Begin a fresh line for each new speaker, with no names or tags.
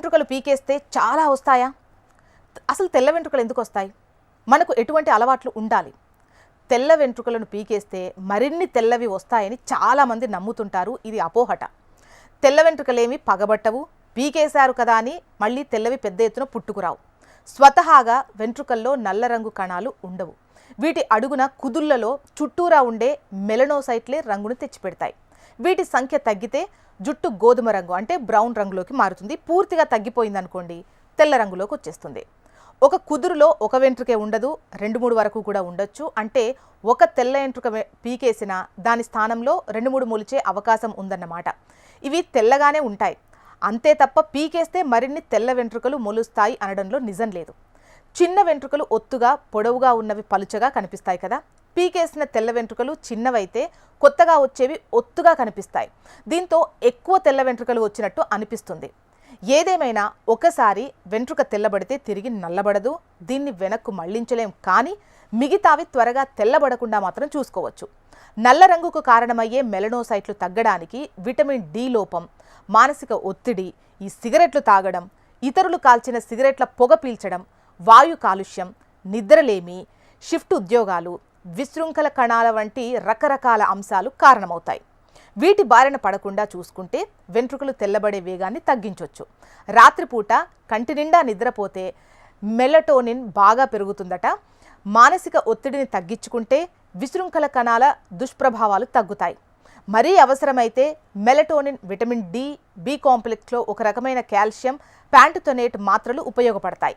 వెంట్రుకలు పీకేస్తే చాలా వస్తాయా? అసలు తెల్ల వెంట్రుకలు ఎందుకు వస్తాయి? మనకు ఎటువంటి అలవాట్లు ఉండాలి? తెల్ల వెంట్రుకలను పీకేస్తే మరిన్ని తెల్లవి వస్తాయని చాలామంది నమ్ముతుంటారు. ఇది అపోహట. తెల్ల వెంట్రుకలేమి పగబట్టవు, పీకేశారు కదా అని మళ్ళీ తెల్లవి పెద్ద ఎత్తున పుట్టుకురావు. స్వతహాగా వెంట్రుకల్లో నల్ల రంగు కణాలు ఉండవు. వీటి అడుగున కుదుళ్లలో చుట్టూరా ఉండే మెలనోసైట్లే రంగును తెచ్చిపెడతాయి. వీటి సంఖ్య తగ్గితే జుట్టు గోధుమ రంగు అంటే బ్రౌన్ రంగులోకి మారుతుంది. పూర్తిగా తగ్గిపోయిందనుకోండి తెల్ల రంగులోకి వచ్చేస్తుంది. ఒక కుదురులో ఒక వెంట్రుకే ఉండదు, 2-3 వరకు కూడా ఉండొచ్చు. అంటే ఒక తెల్ల వెంట్రుక పీకేసిన దాని స్థానంలో 2-3 మొలిచే అవకాశం ఉందన్నమాట. ఇవి తెల్లగానే ఉంటాయి, అంతే తప్ప పీకేస్తే మరిన్ని తెల్ల వెంట్రుకలు మొలుస్తాయి అనడంలో నిజం లేదు. చిన్న వెంట్రుకలు ఒత్తుగా పొడవుగా ఉన్నవి పలుచగా కనిపిస్తాయి కదా. పీకేసిన తెల్ల వెంట్రుకలు చిన్నవైతే కొత్తగా వచ్చేవి ఒత్తుగా కనిపిస్తాయి. దీంతో ఎక్కువ తెల్ల వెంట్రుకలు వచ్చినట్టు అనిపిస్తుంది. ఏదేమైనా ఒకసారి వెంట్రుక తెల్లబడితే తిరిగి నల్లబడదు. దీన్ని వెనక్కు మళ్లించలేం, కానీ మిగతావి త్వరగా తెల్లబడకుండా మాత్రం చూసుకోవచ్చు. నల్ల రంగుకు కారణమయ్యే మెలనోసైట్లు తగ్గడానికి విటమిన్ డి లోపం, మానసిక ఒత్తిడి, ఈ సిగరెట్లు తాగడం, ఇతరులు కాల్చిన సిగరెట్ల పొగ పీల్చడం, వాయు కాలుష్యం, నిద్రలేమి, షిఫ్ట్ ఉద్యోగాలు, విశృంఖల కణాల వంటి రకరకాల అంశాలు కారణమవుతాయి. వీటి బారిన పడకుండా చూసుకుంటే వెంట్రుకలు తెల్లబడే వేగాన్ని తగ్గించవచ్చు. రాత్రిపూట కంటి నిండా నిద్రపోతే మెలటోనిన్ బాగా పెరుగుతుందట. మానసిక ఒత్తిడిని తగ్గించుకుంటే విశృంఖల కణాల దుష్ప్రభావాలు తగ్గుతాయి. మరీ అవసరమైతే మెలటోనిన్, విటమిన్ డి, బి కాంప్లెక్స్లో ఒక రకమైన కాల్షియం, ప్యాంటోథెనేట్ మాత్రలు ఉపయోగపడతాయి.